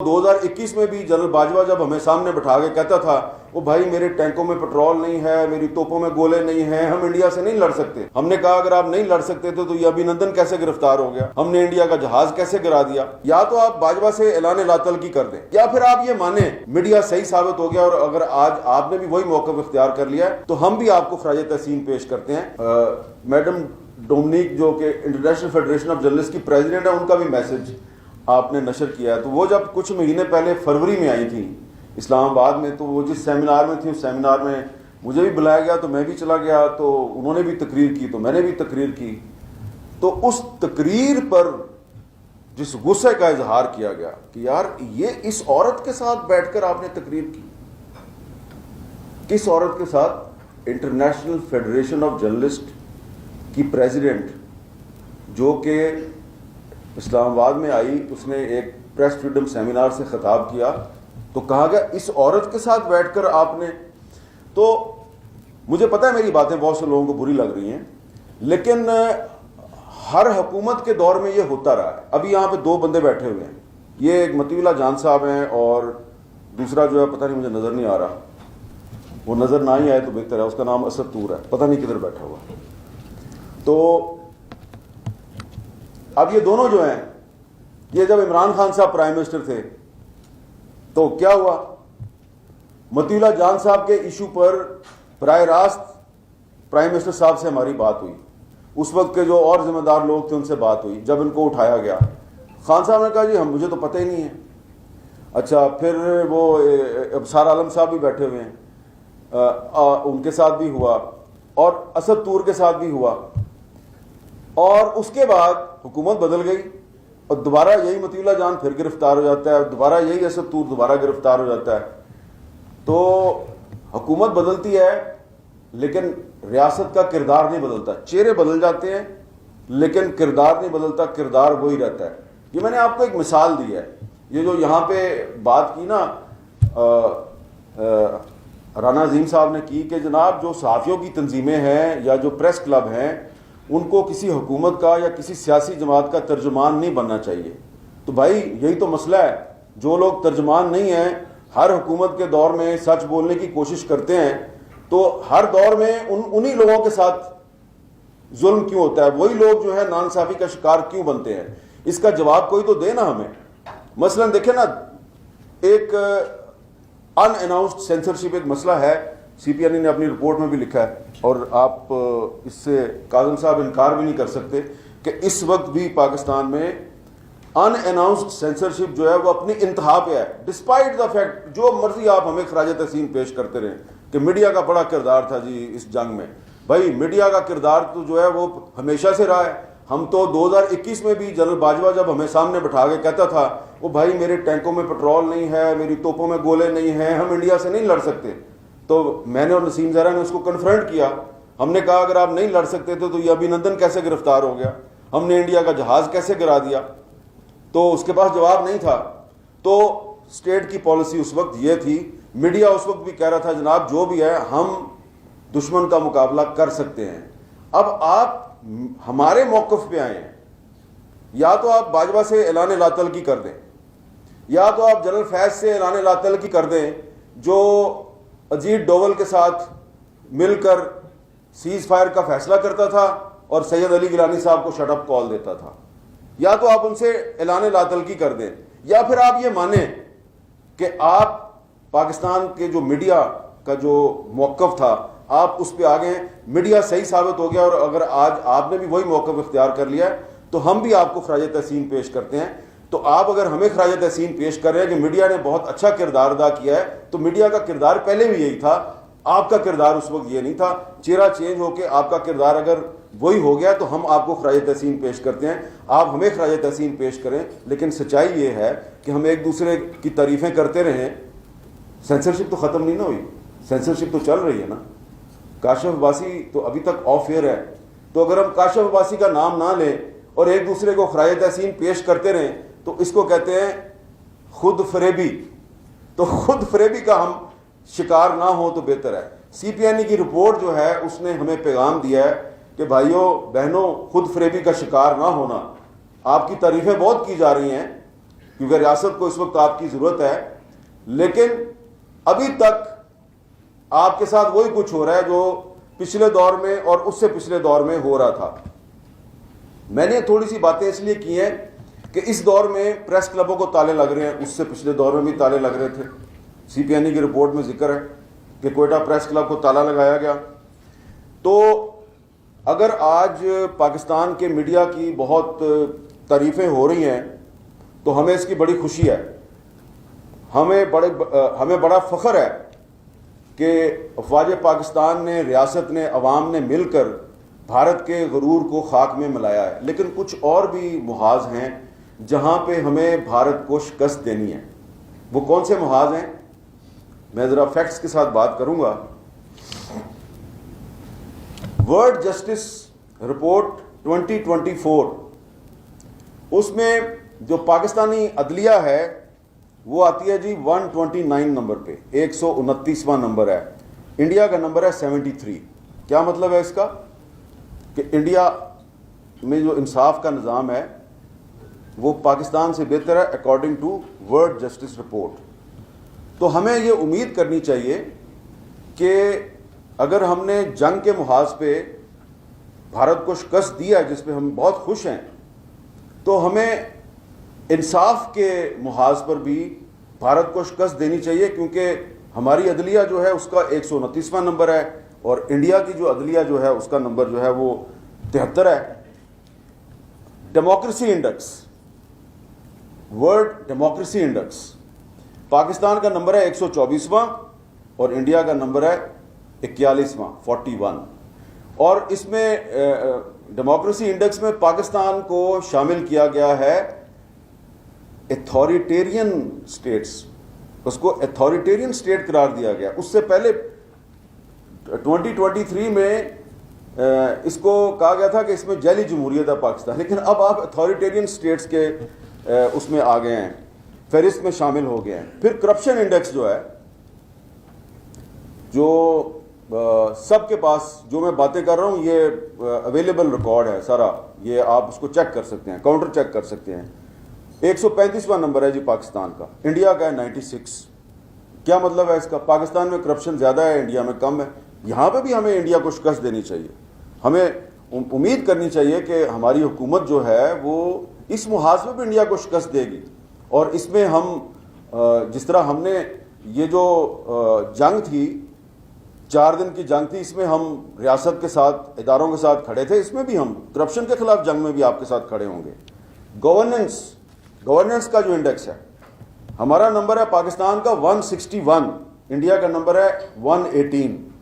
2021 میں بھی جنرل باجوہ جب ہمیں سامنے بٹھا کے کہتا تھا وہ بھائی میرے ٹینکوں میں پٹرول نہیں ہے، میری توپوں میں گولے نہیں ہیں، ہم انڈیا سے نہیں لڑ سکتے. ہم نے کہا اگر آپ نہیں لڑ سکتے تھے تو یہ ابھینندن کیسے گرفتار ہو گیا، ہم نے انڈیا کا جہاز کیسے گرا دیا. یا تو آپ باجوہ سے اعلان لا تعلقی کر دیں یا پھر آپ یہ مانیں میڈیا صحیح ثابت ہو گیا، اور اگر آج آپ نے بھی وہی موقف اختیار کر لیا ہے تو ہم بھی آپ کو خراج تحسین پیش کرتے ہیں. میڈم ڈومنیک جو کہ انٹرنیشنل فیڈریشن آف جرنلسٹ کی پریزیڈنٹ ہے، ان کا بھی میسج آپ نے نشر کیا ہے. تو وہ جب کچھ مہینے پہلے فروری میں آئی تھیں اسلام آباد میں، تو وہ جس سیمینار میں تھی اس سیمینار میں مجھے بھی بلایا گیا تو میں بھی چلا گیا، تو انہوں نے بھی تقریر کی تو میں نے بھی تقریر کی. تو اس تقریر پر جس غصے کا اظہار کیا گیا کہ یار یہ اس عورت کے ساتھ بیٹھ کر آپ نے تقریر کی، کس عورت کے ساتھ؟ انٹرنیشنل فیڈریشن آف جرنلسٹ کی پریزیڈنٹ جو کہ اسلام آباد میں آئی، اس نے ایک پریس فریڈم سیمینار سے خطاب کیا تو کہا گیا اس عورت کے ساتھ بیٹھ کر آپ نے. تو مجھے پتہ ہے میری باتیں بہت سے لوگوں کو بری لگ رہی ہیں، لیکن ہر حکومت کے دور میں یہ ہوتا رہا ہے. ابھی یہاں پہ دو بندے بیٹھے ہوئے ہیں، یہ ایک مطیع اللہ جان صاحب ہیں اور دوسرا جو ہے پتہ نہیں مجھے نظر نہیں آ رہا، وہ نظر نہ ہی آئے تو بہتر ہے، اس کا نام اسد طور ہے، پتہ نہیں کدھر بیٹھا ہوا. تو اب یہ دونوں جو ہیں، یہ جب عمران خان صاحب پرائم منسٹر تھے تو کیا ہوا، مطیع اللہ جان صاحب کے ایشو پر براہ راست پرائم منسٹر صاحب سے ہماری بات ہوئی. اس وقت کے جو اور ذمہ دار لوگ تھے ان سے بات ہوئی. جب ان کو اٹھایا گیا، خان صاحب نے کہا جی مجھے تو پتہ ہی نہیں ہے. اچھا، پھر وہ ابصار عالم صاحب بھی بیٹھے ہوئے ہیں، ان کے ساتھ بھی ہوا اور اسد طور کے ساتھ بھی ہوا. اور اس کے بعد حکومت بدل گئی اور دوبارہ یہی مطیع اللہ جان پھر گرفتار ہو جاتا ہے، دوبارہ یہی اسد طور دوبارہ گرفتار ہو جاتا ہے. تو حکومت بدلتی ہے لیکن ریاست کا کردار نہیں بدلتا. چہرے بدل جاتے ہیں لیکن کردار نہیں بدلتا، کردار وہی رہتا ہے. یہ میں نے آپ کو ایک مثال دی ہے. یہ جو یہاں پہ بات کی نا رانا عظیم صاحب نے کی کہ جناب جو صحافیوں کی تنظیمیں ہیں یا جو پریس کلب ہیں ان کو کسی حکومت کا یا کسی سیاسی جماعت کا ترجمان نہیں بننا چاہیے. تو بھائی یہی تو مسئلہ ہے، جو لوگ ترجمان نہیں ہیں ہر حکومت کے دور میں سچ بولنے کی کوشش کرتے ہیں، تو ہر دور میں انہی لوگوں کے ساتھ ظلم کیوں ہوتا ہے؟ وہی لوگ جو ہے ناانصافی کا شکار کیوں بنتے ہیں؟ اس کا جواب کوئی تو دے نا ہمیں. مثلا دیکھیں نا، ایک ان اناؤنسڈ سینسرشپ ایک مسئلہ ہے، سی پی این ای نے اپنی رپورٹ میں بھی لکھا ہے، اور آپ اس سے کاظم صاحب انکار بھی نہیں کر سکتے کہ اس وقت بھی پاکستان میں ان اناؤنسڈ سینسرشپ جو ہے وہ اپنی انتہا پہ ہے. ڈسپائٹ دا فیکٹ جو مرضی آپ ہمیں خراج تحسین پیش کرتے رہیں کہ میڈیا کا بڑا کردار تھا جی اس جنگ میں. بھائی میڈیا کا کردار تو جو ہے وہ ہمیشہ سے رہا ہے. ہم تو 2021 میں بھی جنرل باجوہ جب ہمیں سامنے بٹھا کے کہتا تھا وہ بھائی میرے ٹینکوں میں پٹرول نہیں ہے، میری توپوں میں گولے نہیں ہیں، ہم انڈیا سے نہیں لڑ سکتے. تو میں نے اور نسیم زہرا نے اس کو کنفرنٹ کیا. ہم نے کہا اگر آپ نہیں لڑ سکتے تھے تو یہ ابھینندن کیسے گرفتار ہو گیا، ہم نے انڈیا کا جہاز کیسے گرا دیا؟ تو اس کے پاس جواب نہیں تھا. تو اسٹیٹ کی پالیسی اس وقت یہ تھی، میڈیا اس وقت بھی کہہ رہا تھا جناب جو بھی ہے ہم دشمن کا مقابلہ کر سکتے ہیں. اب آپ ہمارے موقف پہ آئے ہیں، یا تو آپ باجوہ سے اعلان لا تعلقی کر دیں یا تو آپ جنرل فیض سے اعلان لا تعلقی کر دیں جو اجیت ڈوول کے ساتھ مل کر سیز فائر کا فیصلہ کرتا تھا اور سید علی گیلانی صاحب کو شٹ اپ کال دیتا تھا. یا تو آپ ان سے اعلان لا تعلقی کر دیں یا پھر آپ یہ مانیں کہ آپ پاکستان کے جو میڈیا کا جو موقف تھا آپ اس پہ آ گئے، میڈیا صحیح ثابت ہو گیا، اور اگر آج آپ نے بھی وہی موقف اختیار کر لیا ہے تو ہم بھی آپ کو خراج تحسین پیش کرتے ہیں. تو آپ اگر ہمیں خراج تحسین پیش کر رہے ہیں کہ میڈیا نے بہت اچھا کردار ادا کیا ہے، تو میڈیا کا کردار پہلے بھی یہی تھا، آپ کا کردار اس وقت یہ نہیں تھا. چہرہ چینج ہو کے آپ کا کردار اگر وہی ہو گیا تو ہم آپ کو خراج تحسین پیش کرتے ہیں. آپ ہمیں خراج تحسین پیش کریں، لیکن سچائی یہ ہے کہ ہم ایک دوسرے کی تعریفیں کرتے رہیں. سینسرشپ تو ختم نہیں نہ ہوئی، سینسرشپ تو چل رہی ہے نا. کاشف عباسی تو ابھی تک آف ایئر ہے. تو اگر ہم کاشف عباسی کا نام نہ لیں اور ایک دوسرے کو خراج تحسین پیش کرتے رہیں تو اس کو کہتے ہیں خود فریبی. تو خود فریبی کا ہم شکار نہ ہو تو بہتر ہے. سی پی این ای کی رپورٹ جو ہے اس نے ہمیں پیغام دیا ہے کہ بھائیوں بہنوں خود فریبی کا شکار نہ ہونا. آپ کی تعریفیں بہت کی جا رہی ہیں کیونکہ ریاست کو اس وقت آپ کی ضرورت ہے، لیکن ابھی تک آپ کے ساتھ وہی کچھ ہو رہا ہے جو پچھلے دور میں اور اس سے پچھلے دور میں ہو رہا تھا۔ میں نے تھوڑی سی باتیں اس لیے کی ہیں کہ اس دور میں پریس کلبوں کو تالے لگ رہے ہیں، اس سے پچھلے دور میں بھی تالے لگ رہے تھے۔ سی پی این ای کی رپورٹ میں ذکر ہے کہ کوئٹہ پریس کلب کو تالا لگایا گیا۔ تو اگر آج پاکستان کے میڈیا کی بہت تعریفیں ہو رہی ہیں تو ہمیں اس کی بڑی خوشی ہے، ہمیں بڑا فخر ہے کہ افواج پاکستان نے، ریاست نے، عوام نے مل کر بھارت کے غرور کو خاک میں ملایا ہے۔ لیکن کچھ اور بھی محاذ ہیں جہاں پہ ہمیں بھارت کو شکست دینی ہے۔ وہ کون سے محاذ ہیں؟ میں ذرا فیکٹس کے ساتھ بات کروں گا۔ ورلڈ جسٹس رپورٹ 2024، اس میں جو پاکستانی عدلیہ ہے وہ آتی ہے جی 129 نمبر پہ، 129واں نمبر ہے۔ انڈیا کا نمبر ہے 73۔ کیا مطلب ہے اس کا؟ کہ انڈیا میں جو انصاف کا نظام ہے وہ پاکستان سے بہتر ہے according to World Justice Report. تو ہمیں یہ امید کرنی چاہیے کہ اگر ہم نے جنگ کے محاذ پہ بھارت کو شکست دیا ہے، جس پہ ہم بہت خوش ہیں، تو ہمیں انصاف کے محاذ پر بھی بھارت کو شکست دینی چاہیے، کیونکہ ہماری عدلیہ جو ہے اس کا 129واں نمبر ہے اور انڈیا کی جو عدلیہ جو ہے اس کا نمبر جو ہے وہ 73 ہے۔ Democracy index, world democracy index, Pakistan کا نمبر ہے 124واں اور انڈیا کا نمبر ہے 41واں، 41۔ اور اس میں ڈیموکریسی انڈیکس میں پاکستان کو شامل کیا گیا ہے ایتھوریٹیرین سٹیٹس، اس کو ایتھوریٹیرین سٹیٹ قرار دیا گیا۔ اس سے پہلے 2023 میں اس کو کہا گیا تھا کہ اس میں جعلی جمہوریت ہے پاکستان، لیکن اب آپ ایتھوریٹیرین سٹیٹس کے اس میں آ گئے ہیں، فہرست میں شامل ہو گئے ہیں۔ پھر کرپشن انڈیکس جو ہے، جو سب کے پاس جو میں باتیں کر رہا ہوں یہ اویلیبل ریکارڈ ہے سارا، یہ آپ اس کو چیک کر سکتے ہیں، کاؤنٹر چیک کر سکتے ہیں۔ 135واں نمبر ہے جی پاکستان کا، انڈیا کا ہے 96۔ کیا مطلب ہے اس کا؟ پاکستان میں کرپشن زیادہ ہے، انڈیا میں کم ہے۔ یہاں پہ بھی ہمیں انڈیا کو شکست دینی چاہیے۔ ہمیں امید کرنی چاہیے کہ ہماری حکومت جو ہے وہ اس محاذ میں بھی انڈیا کو شکست دے گی، اور اس میں ہم جس طرح ہم نے یہ جو جنگ تھی، 4 دن کی جنگ تھی، اس میں ہم ریاست کے ساتھ، اداروں کے ساتھ کھڑے تھے، اس میں بھی ہم کرپشن کے خلاف جنگ میں بھی آپ کے ساتھ کھڑے ہوں گے۔ گورننس کا جو انڈیکس ہے، ہمارا نمبر ہے پاکستان کا 161، انڈیا کا نمبر ہے 118۔